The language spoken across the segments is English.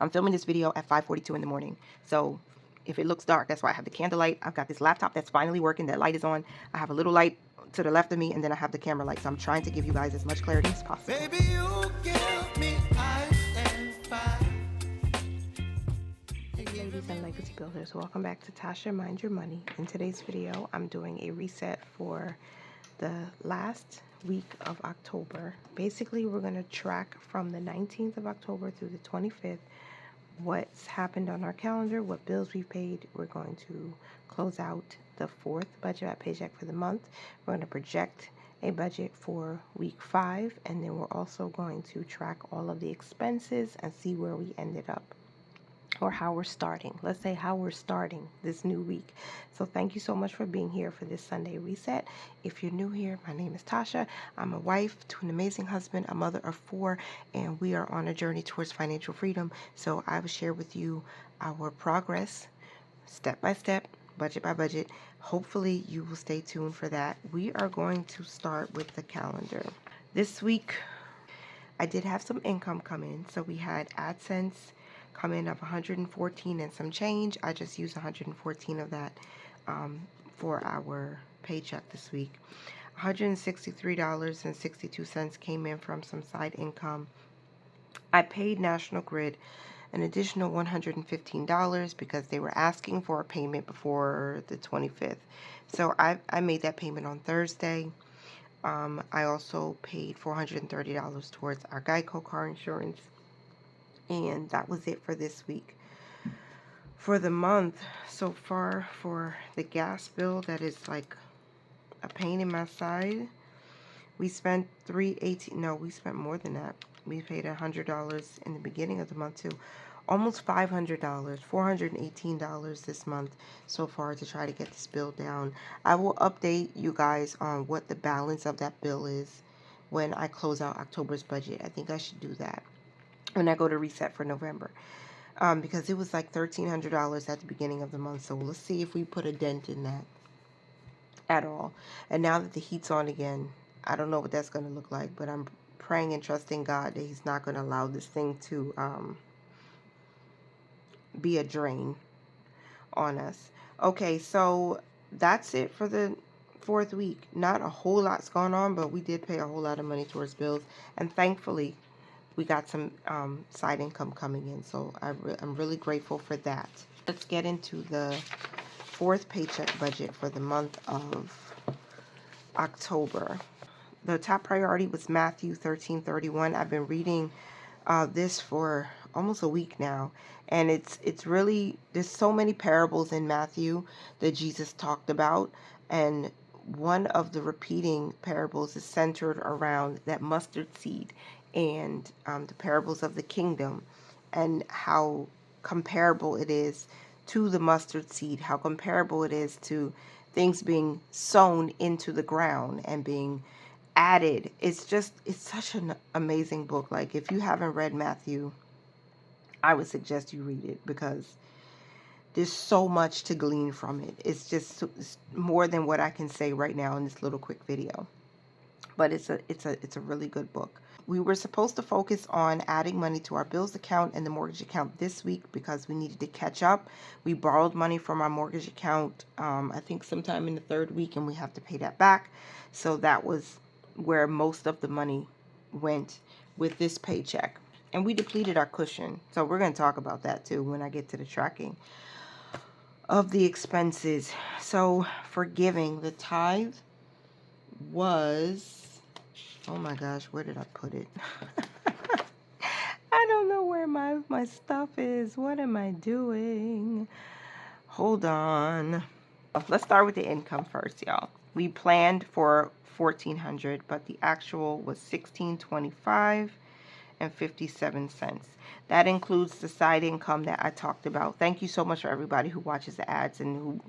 I'm filming this video at 5:42 in the morning. So if it looks dark, that's why I have the candlelight. I've got this laptop that's finally working. That light is on. I have a little light to the left of me, and then I have the camera light. So I'm trying to give you guys as much clarity as possible. Baby, you give me ice and fire. Hey ladies and legacy builders, welcome back to Tasha Mind Your Money. In today's video, I'm doing a reset for the last week of October. Basically, we're going to track from the 19th of October through the 25th what's happened on our calendar, what bills we've paid. We're going to close out the fourth budget at Paycheck for the month. We're going to project a budget for week 5, and then we're also going to track all of the expenses and see where we ended up, or how we're starting. Let's say how we're starting this new week. So thank you so much for being here for this Sunday reset. If you're new here, my name is Tasha. I'm a wife to an amazing husband, a mother of 4, and we are on a journey towards financial freedom. So I will share with you our progress, step by step, budget by budget. Hopefully you will stay tuned for that. We are going to start with the calendar. This week, I did have some income come in. So we had AdSense come in of 114 and some change. I just used 114 of that for our paycheck this week. $163.62 came in from some side income. I paid National Grid an additional $115 because they were asking for a payment before the 25th. So I made that payment on Thursday. I also paid $430 towards our Geico car insurance. And that was it for this week. For the month so far, for the gas bill, that is like a pain in my side, we spent $318. No, we spent more than that. We paid $100 in the beginning of the month too. Almost $500, $418 this month so far to try to get this bill down. I will update you guys on what the balance of that bill is when I close out October's budget. I think I should do that when I go to reset for November, because it was like $1,300 at the beginning of the month. So let's see if we put a dent in that at all. And now that the heat's on again, I don't know what that's going to look like, but I'm praying and trusting God that he's not going to allow this thing to be a drain on us. Okay, so that's it for the 4th week. Not a whole lot's going on, but we did pay a whole lot of money towards bills, and thankfully we got some side income coming in, so I'm really grateful for that. Let's get into the 4th paycheck budget for the month of October. The top priority was Matthew 13:31. I've been reading this for almost a week now, and it's really, there's so many parables in Matthew that Jesus talked about, and one of the repeating parables is centered around that mustard seed and the parables of the kingdom, and how comparable it is to the mustard seed, how comparable it is to things being sown into the ground and being added. It's such an amazing book. Like, if you haven't read Matthew, I would suggest you read it, because there's so much to glean from it. It's more than what I can say right now in this little quick video. But it's a really good book. We were supposed to focus on adding money to our bills account and the mortgage account this week because we needed to catch up. We borrowed money from our mortgage account, I think sometime in the 3rd week, and we have to pay that back. So that was where most of the money went with this paycheck. And we depleted our cushion. So we're going to talk about that too when I get to the tracking of the expenses. So for giving, the tithe was, oh my gosh, where did I put it? I don't know where my stuff is. What am I doing? Hold on. Let's start with the income first, y'all. We planned for $1,400, but the actual was $1,625.57. That includes the side income that I talked about. Thank you so much for everybody who watches the ads and who,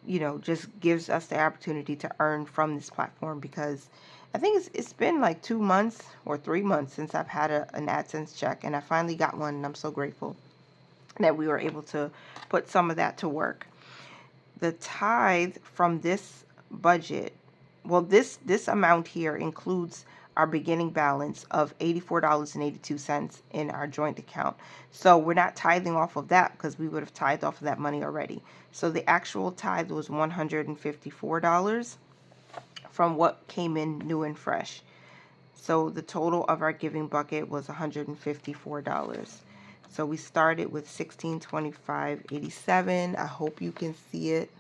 you know, just gives us the opportunity to earn from this platform, because I think it's been like 2 months or 3 months since I've had an AdSense check, and I finally got one, and I'm so grateful that we were able to put some of that to work. The tithe from this budget, well, this amount here includes our beginning balance of $84.82 in our joint account. So we're not tithing off of that because we would have tithed off of that money already. So the actual tithe was $154 from what came in new and fresh. So the total of our giving bucket was $154. So we started with $1625.87. I hope you can see it.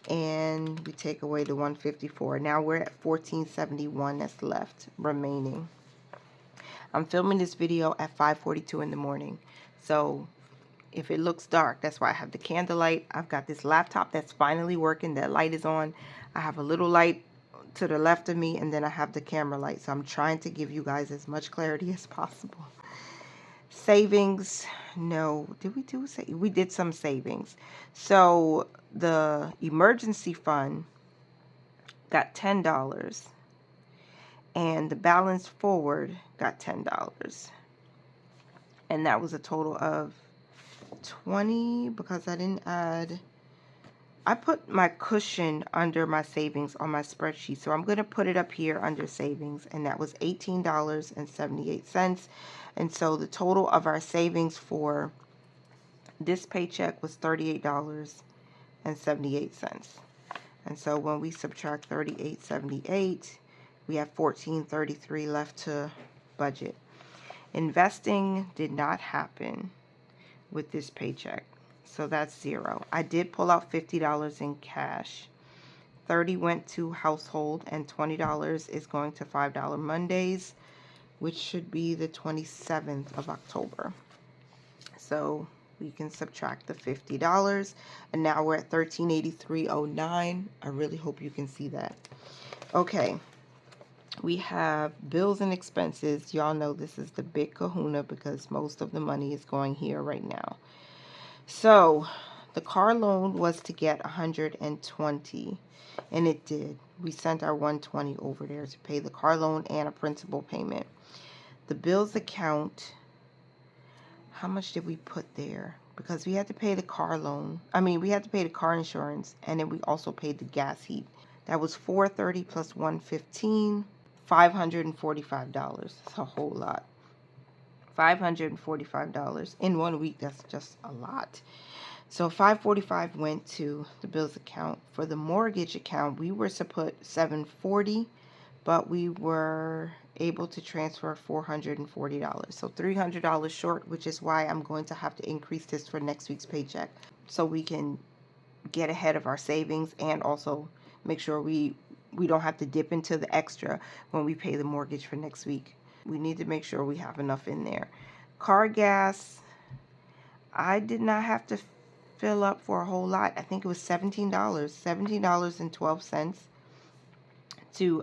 And we take away the 154. Now we're at $1471 that's left remaining. I'm filming this video at 5:42 in the morning. So if it looks dark, that's why I have the candlelight. I've got this laptop that's finally working. That light is on. I have a little light to the left of me, and then I have the camera light. So I'm trying to give you guys as much clarity as possible. Savings, no, did we do we did some savings. So the emergency fund got $10 and the balance forward got $10, and that was a total of 20 because I didn't add. I put my cushion under my savings on my spreadsheet, so I'm going to put it up here under savings, and that was $18.78. And so the total of our savings for this paycheck was $38.78. And so when we subtract $38.78, we have $14.33 left to budget. Investing did not happen with this paycheck, so that's zero. I did pull out $50 in cash. $30 went to household, and $20 is going to $5 Mondays, which should be the 27th of October. So we can subtract the $50, and now we're at $1383.09. I really hope you can see that. Okay, we have bills and expenses. Y'all know this is the big kahuna because most of the money is going here right now. So the car loan was to get $120, and it did. We sent our $120 over there to pay the car loan and a principal payment. The bills account, how much did we put there? Because we had to pay the car loan. I mean, we had to pay the car insurance, and then we also paid the gas heat. That was $430 plus $115, $545. That's a whole lot. $545 in 1 week. That's just a lot. So $545 went to the bills account. For the mortgage account, we were to put $740, but we were able to transfer $440. So $300 short, which is why I'm going to have to increase this for next week's paycheck so we can get ahead of our savings and also make sure we don't have to dip into the extra when we pay the mortgage for next week. We need to make sure we have enough in there. Car gas, I did not have to fill up for a whole lot. I think it was $17.12 to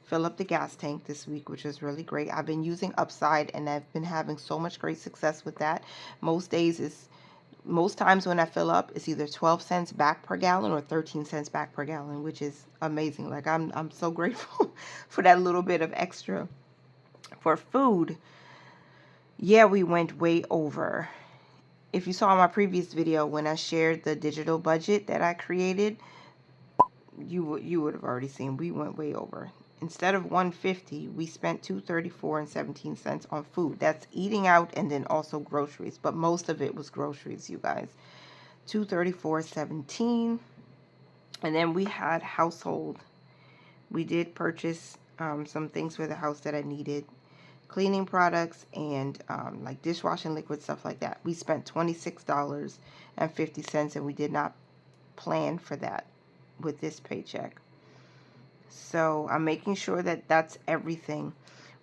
fill up the gas tank this week, which is really great. I've been using Upside, and I've been having so much great success with that. Most times when I fill up, it's either 12 cents back per gallon or 13 cents back per gallon, which is amazing. Like I'm so grateful for that little bit of extra. For food, yeah, we went way over. If you saw my previous video when I shared the digital budget that I created, you would have already seen we went way over. Instead of $150, we spent $234.17 on food. That's eating out and then also groceries, but most of it was groceries, you guys. $234.17. And then we had household. We did purchase some things for the house that I needed. Cleaning products and like dishwashing liquid, stuff like that. We spent $26.50, and we did not plan for that with this paycheck. So I'm making sure that that's everything.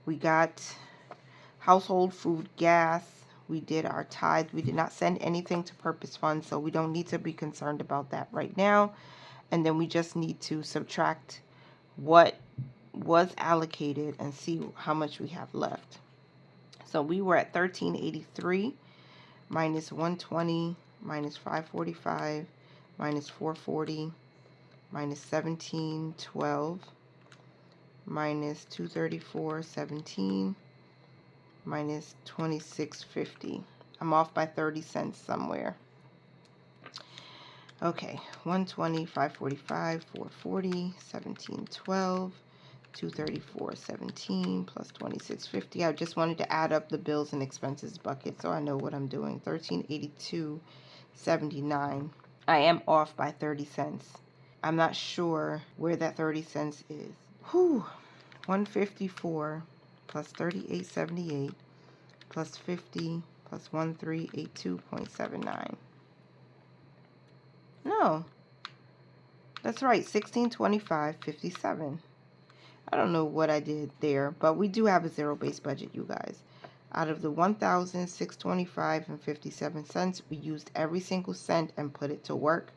We got household food, gas. We did our tithe. We did not send anything to purpose funds, so we don't need to be concerned about that right now. And then we just need to subtract what was allocated and see how much we have left. So we were at $13.83 minus $120 minus $545 minus $440 minus $17.12 minus $234.17 minus $26.50. I'm off by 30 cents somewhere. Okay, 120, 545, 440, 1712, 234.17 plus 26.50. I just wanted to add up the bills and expenses bucket so I know what I'm doing. 1382.79. I am off by 30 cents. I'm not sure where that 30 cents is. Whew. 154 plus 38.78 plus 50 plus 1382.79. No, that's right, 1625.57. I don't know what I did there, but we do have a zero-based budget, you guys. Out of the 1,625.57 cents, we used every single cent and put it to work.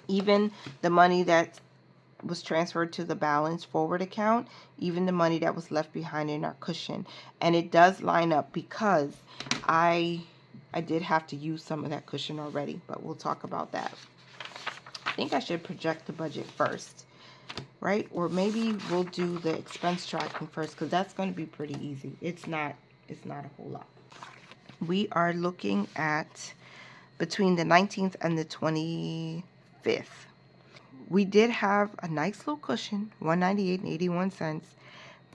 Even the money that was transferred to the balance forward account, even the money that was left behind in our cushion. And it does line up because I did have to use some of that cushion already, but we'll talk about that. I think I should project the budget first, right? Or maybe we'll do the expense tracking first because that's going to be pretty easy. It's not a whole lot. We are looking at between the 19th and the 25th. We did have a nice little cushion, $198.81,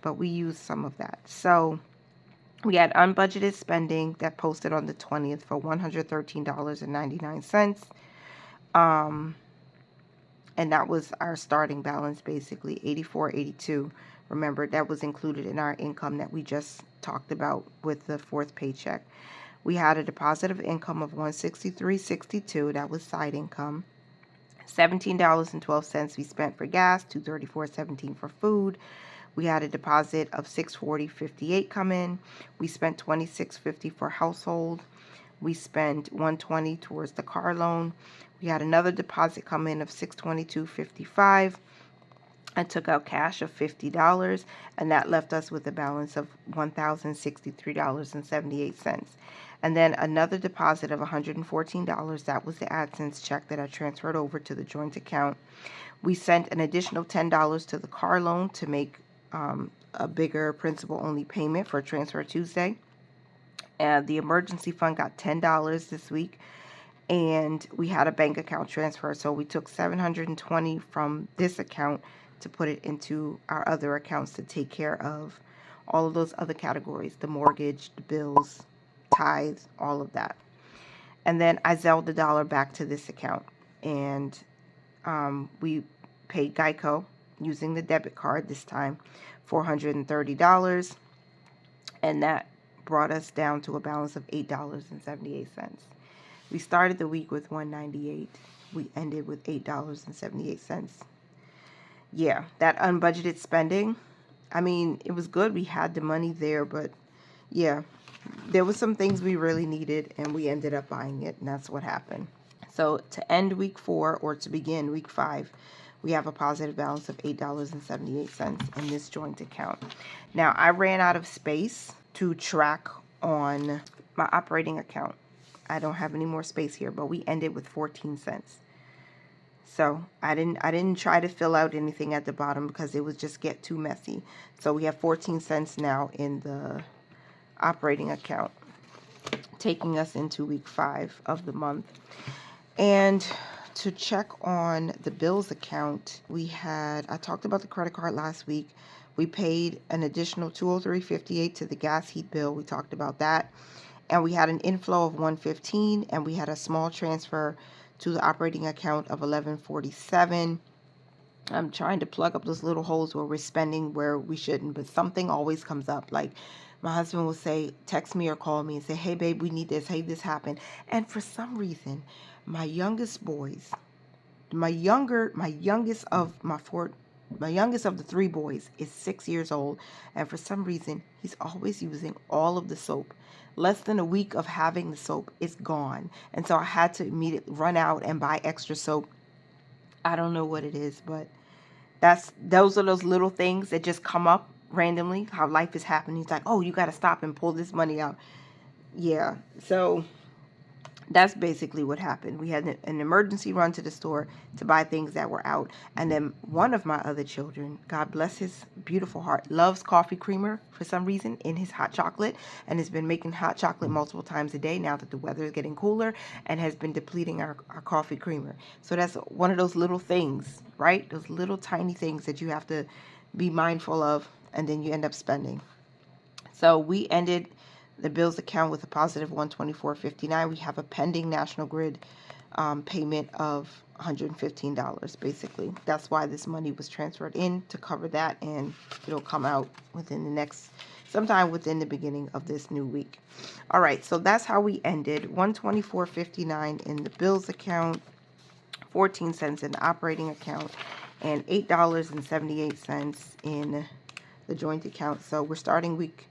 but we used some of that. So we had unbudgeted spending that posted on the 20th for $113.99. And that was our starting balance, basically, $84.82. Remember, that was included in our income that we just talked about with the fourth paycheck. We had a deposit of income of $163.62. That was side income. $17.12 we spent for gas, $234.17 for food. We had a deposit of $640.58 come in. We spent $26.50 for household. We spent $120 towards the car loan. We had another deposit come in of $622.55. I took out cash of $50, and that left us with a balance of $1,063.78. And then another deposit of $114. That was the AdSense check that I transferred over to the joint account. We sent an additional $10 to the car loan to make a bigger principal-only payment for Transfer Tuesday. And the emergency fund got $10 this week. And we had a bank account transfer, so we took $720 from this account to put it into our other accounts to take care of all of those other categories, the mortgage, the bills, tithes, all of that. And then I Zelled the dollar back to this account, and we paid Geico using the debit card this time, $430, and that brought us down to a balance of $8.78. We started the week with $198. We ended with $8.78. Yeah, that unbudgeted spending, I mean, it was good. We had the money there, but yeah, there was some things we really needed, and we ended up buying it, and that's what happened. So to end week 4 or to begin week 5, we have a positive balance of $8.78 in this joint account. Now, I ran out of space to track on my operating account. I don't have any more space here, but we ended with 14 cents. So I didn't try to fill out anything at the bottom because it would just get too messy. So we have 14 cents now in the operating account, taking us into week 5 of the month. And to check on the bills account, I talked about the credit card last week. We paid an additional $203.58 to the gas heat bill. We talked about that. And we had an inflow of $115, and we had a small transfer to the operating account of $11.47. I'm trying to plug up those little holes where we're spending where we shouldn't, but something always comes up. Like my husband will say, text me or call me and say, hey babe, we need this, hey, this happened. And for some reason, my youngest boys, my youngest of the 3 boys is 6 years old, and for some reason he's always using all of the soap. Less than a week of having the soap, it's gone. And so I had to immediately run out and buy extra soap. I don't know what it is, but those are those little things that just come up randomly, how life is happening. It's like, oh, you got to stop and pull this money out. Yeah, so that's basically what happened. We had an emergency run to the store to buy things that were out. And then one of my other children, God bless his beautiful heart, loves coffee creamer for some reason in his hot chocolate, and has been making hot chocolate multiple times a day now that the weather is getting cooler, and has been depleting our coffee creamer. So that's one of those little things, right? Those little tiny things that you have to be mindful of, and then you end up spending. So we ended the bills account with a positive 124.59. We have a pending National Grid payment of $115 basically. That's why this money was transferred in, to cover that, and it'll come out within the next, sometime within the beginning of this new week. All right, so that's how we ended. 124.59 in the bills account, 14 cents in the operating account, and $8.78 in the joint account. So we're starting week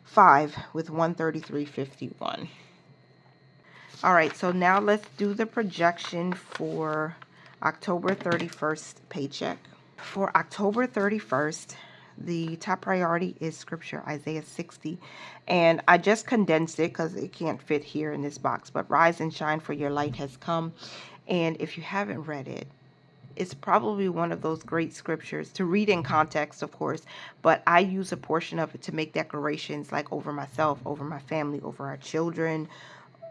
5 with 133.51. All right, so now let's do the projection for October 31st paycheck. For October 31st, the top priority is scripture, Isaiah 60. And I just condensed it because it can't fit here in this box. But rise and shine, for your light has come. And if you haven't read it, it's probably one of those great scriptures to read in context, of course. But I use a portion of it to make declarations, like over myself, over my family, over our children,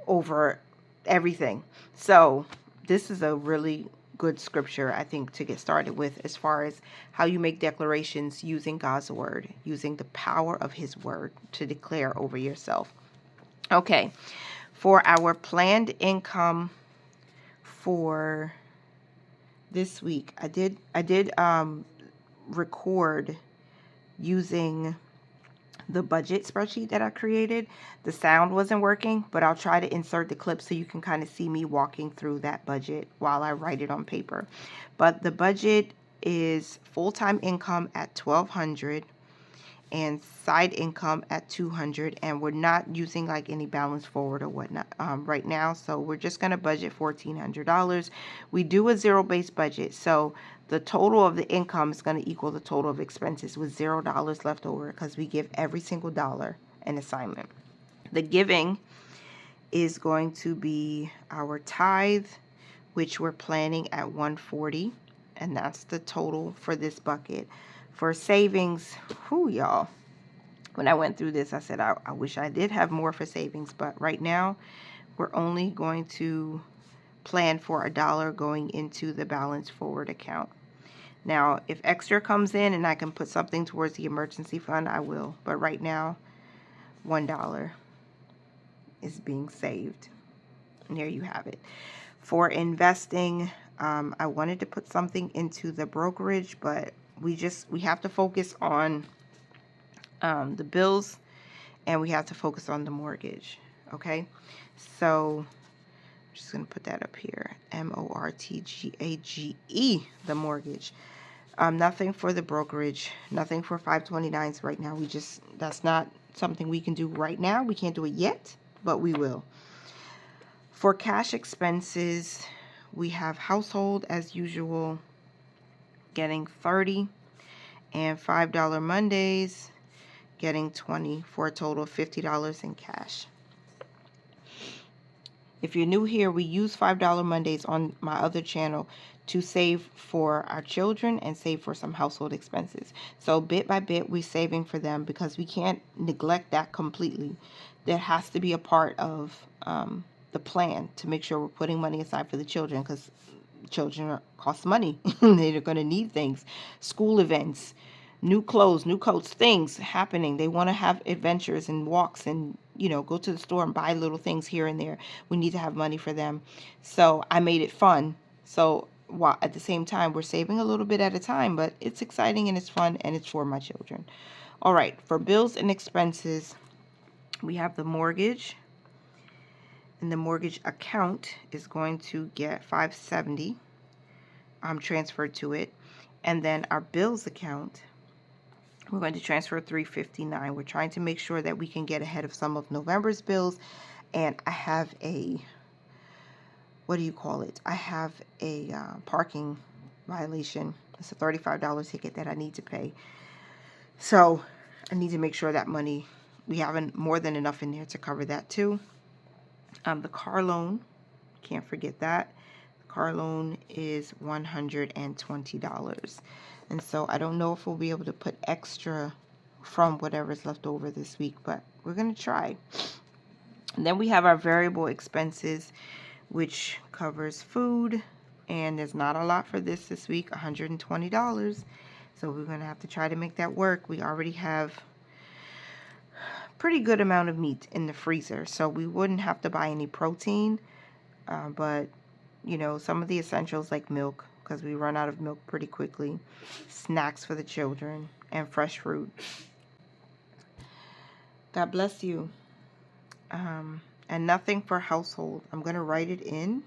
over everything. So this is a really good scripture, I think, to get started with, as far as how you make declarations using God's word, using the power of his word to declare over yourself. Okay, for our planned income for this week, I did record using the budget spreadsheet that I created. The sound wasn't working, but I'll try to insert the clip so you can kind of see me walking through that budget while I write it on paper. But the budget is full-time income at $1,200 and side income at $200, and we're not using like any balance forward or whatnot right now, so we're just going to budget $1,400. We do a zero-based budget, so the total of the income is going to equal the total of expenses with $0 left over, because we give every single dollar an assignment. The giving is going to be our tithe, which we're planning at $140, and that's the total for this bucket. For savings, y'all, when I went through this, I said I wish I did have more for savings, but right now we're only going to plan for $1 going into the balance forward account. Now, if extra comes in and I can put something towards the emergency fund, I will. But right now, $1 is being saved. And there you have it. For investing, I wanted to put something into the brokerage, but we have to focus on the bills, and we have to focus on the mortgage. Okay, so I'm just going to put that up here. MORTGAGE, the mortgage. Nothing for the brokerage, nothing for 529s right now. That's not something we can do right now. We can't do it yet, but we will. For cash expenses, we have household as usual getting 30, and $5 Mondays getting 20, for a total of $50 in cash. If you're new here, we use $5 Mondays on my other channel to save for our children and save for some household expenses. So bit by bit, we're saving for them, because we can't neglect that completely. That has to be a part of the plan, to make sure we're putting money aside for the children, because children cost money. They're going to need things. School events, new clothes, new coats, things happening. They want to have adventures and walks and, go to the store and buy little things here and there. We need to have money for them. So I made it fun. So while at the same time, we're saving a little bit at a time, but it's exciting and it's fun and it's for my children. All right, for bills and expenses, we have the mortgage. And the mortgage account is going to get $570 transferred to it. And then our bills account, we're going to transfer $359. We're trying to make sure that we can get ahead of some of November's bills. And I have a, I have a parking violation. It's a $35 ticket that I need to pay. So I need to make sure that money, we have more than enough in there to cover that too. The car loan, can't forget that. The car loan is $120. And so I don't know if we'll be able to put extra from whatever's left over this week, but we're going to try. And then we have our variable expenses, which covers food. And there's not a lot for this week, $120. So we're going to have to try to make that work. We already have pretty good amount of meat in the freezer, so we wouldn't have to buy any protein, but you know, some of the essentials like milk, because we run out of milk pretty quickly, snacks for the children, and fresh fruit. God bless you. And nothing for household. I'm gonna write it in.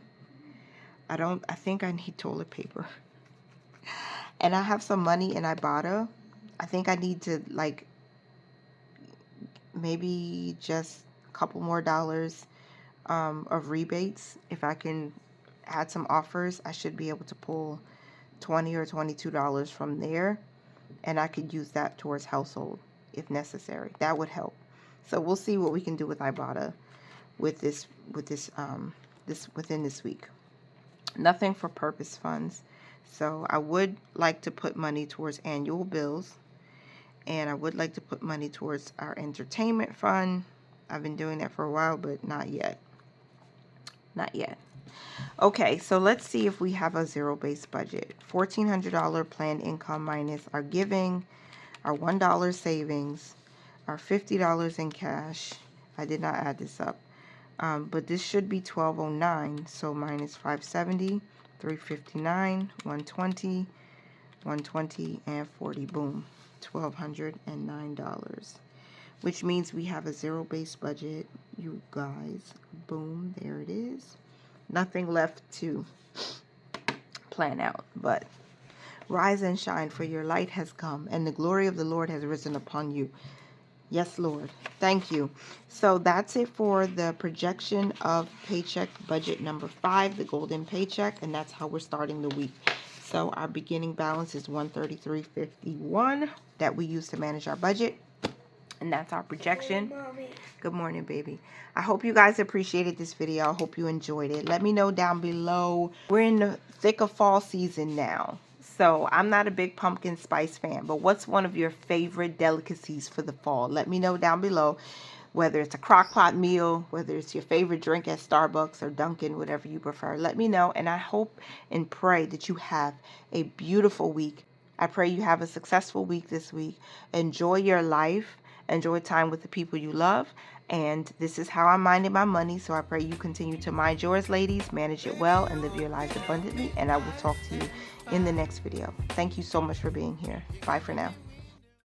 I think I need toilet paper. And I have some money in Ibotta. I think I need to, like, maybe just a couple more dollars of rebates. If I can add some offers, I should be able to pull $20 or $22 from there, and I could use that towards household if necessary. That would help. So we'll see what we can do with Ibotta this within this week. Nothing for purpose funds. So I would like to put money towards annual bills, and I would like to put money towards our entertainment fund. I've been doing that for a while, but not yet. Not yet. Okay, so let's see if we have a zero-based budget. $1,400 planned income minus our giving, our $1 savings, our $50 in cash. I did not add this up. But this should be $1,209. So minus 570, 359, 120, 120, and 40. Boom. $1,209. Which means we have a zero-based budget, you guys. Boom. There it is. Nothing left to plan out, but rise and shine, for your light has come, and the glory of the Lord has risen upon you. Yes, Lord. Thank you. So that's it for the projection of paycheck budget number 5, the golden paycheck, and that's how we're starting the week. So our beginning balance is $133.51 that we use to manage our budget. And that's our projection. Good morning, Mommy. Good morning, baby. I hope you guys appreciated this video. I hope you enjoyed it. Let me know down below. We're in the thick of fall season now. So I'm not a big pumpkin spice fan, but what's one of your favorite delicacies for the fall? Let me know down below. Whether it's a crock pot meal, whether it's your favorite drink at Starbucks or Dunkin', whatever you prefer. Let me know. And I hope and pray that you have a beautiful week. I pray you have a successful week this week. Enjoy your life. Enjoy time with the people you love. And this is how I'm minding my money. So I pray you continue to mind yours, ladies. Manage it well and live your lives abundantly. And I will talk to you in the next video. Thank you so much for being here. Bye for now.